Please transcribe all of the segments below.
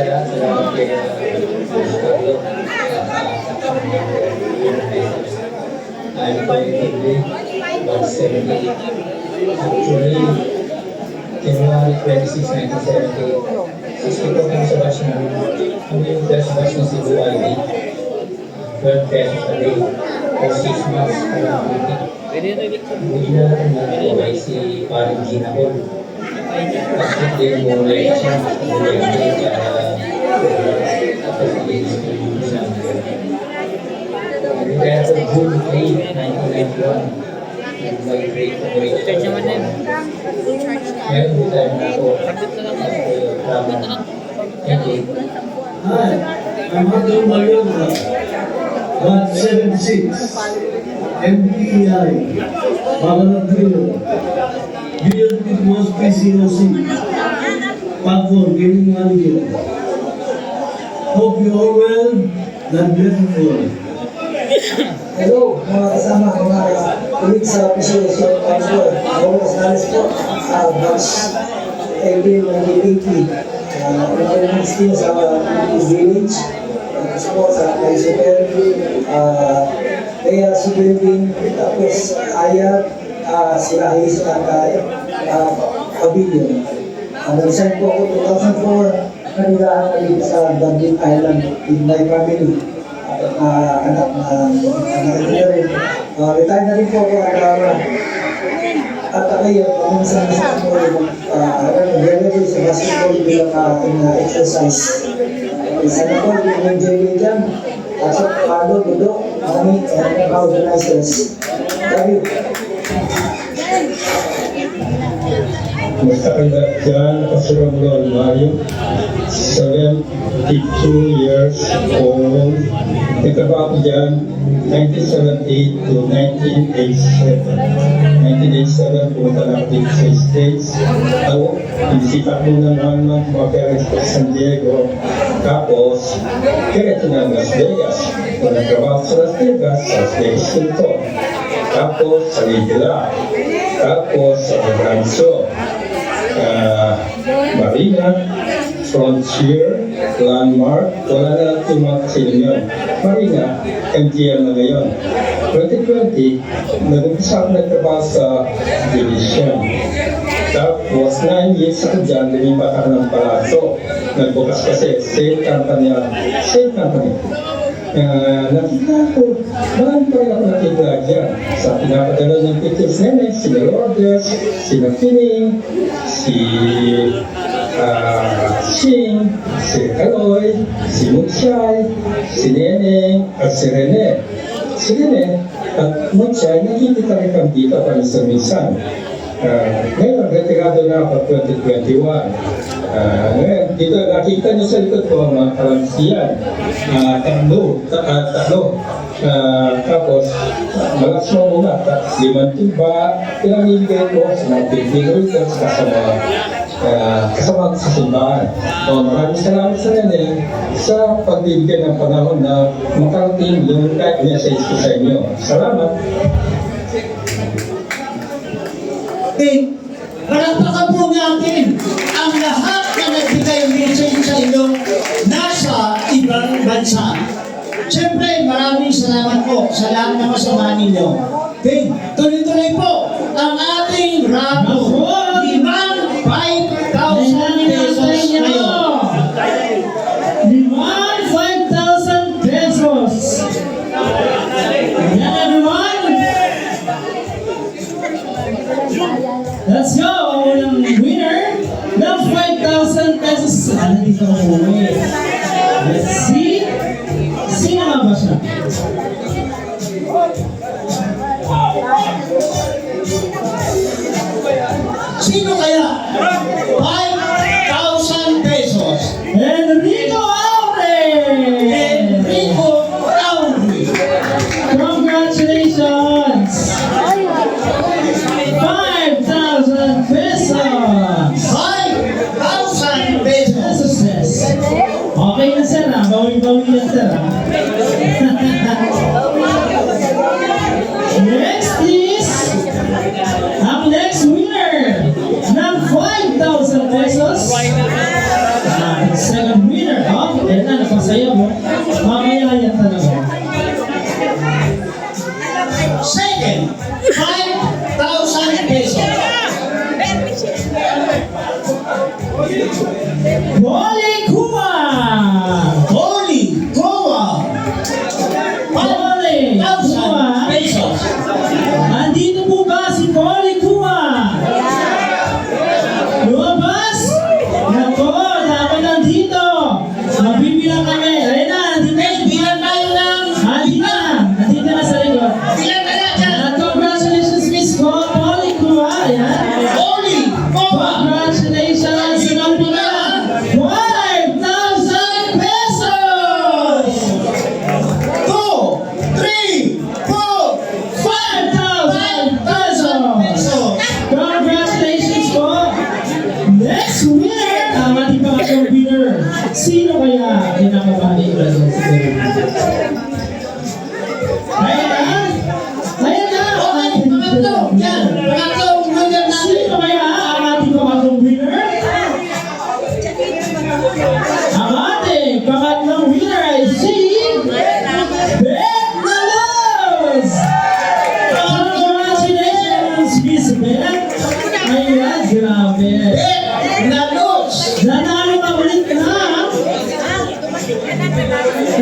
salamat kay Pablo. I'm going to be 170. Actually, January 26, 1970, 64 kami sa batch na. Kami yung first batch ng Cebu ID. 12 pesos a day. For 6 months, parang hindi na natin si parang Gina Hall. Kasi din mo na siya, kaya po June 8, 1991, nag-migrate ko rin. Ngayon, hindi tayo na ako. Hi, I'm Andrew Mayonga, 176, MPEI, Magalagrio, Beyond It Was PCOC, Pagor, Gaming Manager. Hope you all well, and beautiful. Hello, mga kasama, mga ulit sa PCOC Pagor. Oras nalis po, batch April 1980. Nag-release din sa village, po sa Kaisuper, kaya si Building, tapos Ayat, sila Ayis at Pavilion. Nag-resign po ako 2004, nanilaan na dito sa Dublin Island with my family. Anak na rin. Retire na rin po ako at kayo, paminsan sa ako nag-relevate sa basketball bilang exercise. Sana po, yung dyan, sa Pado, Dudo, kami, organizers. Thank you. Basta kayo dyan, Kasurong Mario, 72 years old. Nagtrabaho ko dyan, 1978 to 1987. 1987, pumunta na ako dito sa States. Ako, binisita ko ng 1 month mga parents ko sa San Diego. Tapos, diretso na Las Vegas. Kung nagtrabaho sa Las Vegas Hilton. Tapos, sa Lidla. Tapos, sa Branso. Marina, Frontier, Landmark, wala na natin mga kasiling yun. Marina, MTL na ngayon. 2020, nag-umpisa ako nagtrabaho sa Division. Tapos 9 years ako dyan, lumipat ako ng Palazzo. Nagbukas kasi, same company. Nakita ko, marami pa rin ako nakita dyan. Sa pinapadala ng pictures nila, sila Lourdes, sila Pining, si Shing, si Kaloy, si Mutsay, si Neneng, at si Rene. Si Rene at Mutsay, nakikita rin kami dito paminsan-minsan. Ngayon, retirado na ako 2021. Ngayon, dito nakita niyo sa likod ko mga kalamsiyan. Tatlo. Tapos, malas mo muna. 5 timba, pinamibigay ko sa mga pinagawin kasama sa simbahan. Maraming salamat sa Neneng sa pagbibigay ng panahon na makarating yung kahit message ko sa inyo. Salamat! Okay, palakpakan po natin ang lahat na nagbigay ng message sa inyo nasa ibang bansa. Siyempre, maraming salamat po sa lahat na kasama ninyo. Okay, tuloy-tuloy po ang ating raffle. 5,000 pesos ngayon. 5,000 pesos. Yan, everyone. Let's go! Ang unang winner ng 5,000 pesos. Saan dito ang uwi? Let's see. Sino nga ba siya? Sino kaya? 5,000 pesos. Enrico Aure! Enrico Aure. Congratulations! 5,000 pesos! 5,000 pesos. Okay na sir ha? Bawing-bawing na sir ha? Next please! Ang next winner ng 5,000 pesos. Second winner Sino kaya kinakabali ba dyan sa Ayan na! Ayan na! Okay, pangatlo. Yan, pangatlo, winner natin. Sino kaya ang ating pangatlong winner? Ang ating pangatlong winner ay si Beth Nalos! Congratulations, Miss Beth! Ayan, grabe. Nalos. Nanalo ka ulit na!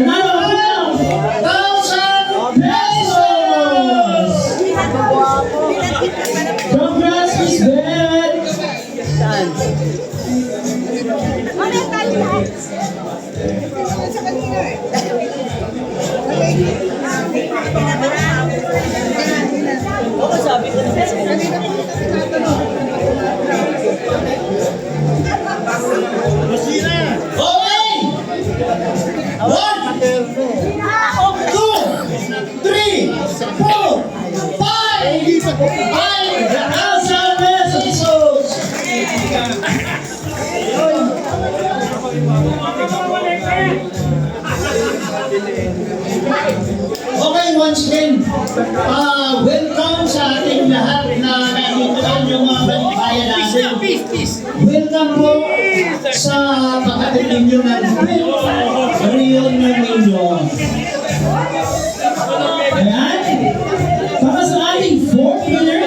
Nanalo ka lang! 1,000 Pesos! Congrats, Miss Beth! Okay! 1, 2, 3, 4, 5,000 pesos! Okay, once again, welcome sa ating lahat na nandito yung mga bayan natin. Welcome po sa pagkatid ninyo ng reunion ninyo. Ayan! Para sa ating fourth winner,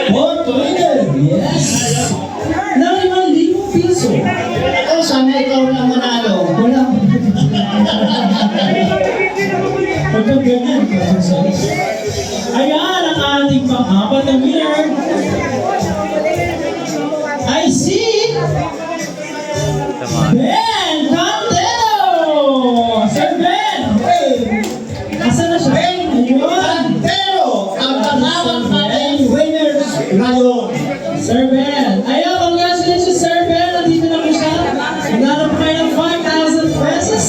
Fourth winner! yes! Na 5,000 piso. Oh, sana ikaw lang manalo. Wala. Pagka ganyan, ayan ang ating pang-apat na winner. I see Ben Cantero! Sir Ben! Asan na siya? Ben Ayun! Cantero ang panawag natin winners ngayon. Sir Ben! Ayun, congratulations Sir Ben! Nandito na po siya. Nanalo po kayo ng 5,000 pesos.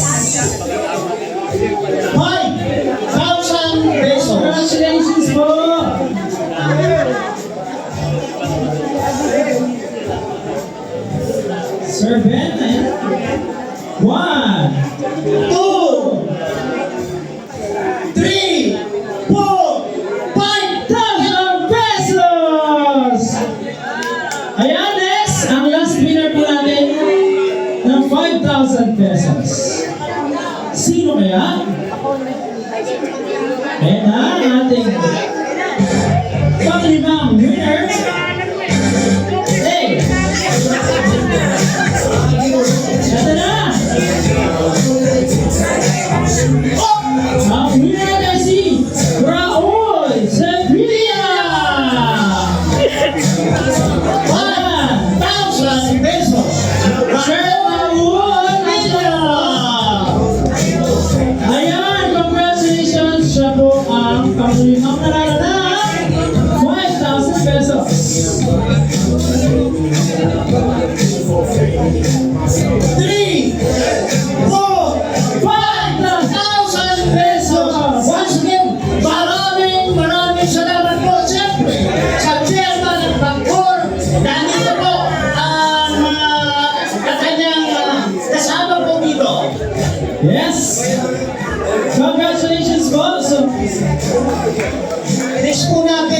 5,000 pesos. Congratulations po! Sir Ben, ayan. 1, 2, 3, 4, 5,000 1,000 pesos! Ayan, next, ang last winner po natin ng 5,000 pesos. Sino kaya? Ayan na, ang ating panglimang winner. Hey! Ito na! Ang winner ay si Raul Sevilla! 1,000 pesos. Sir Raul!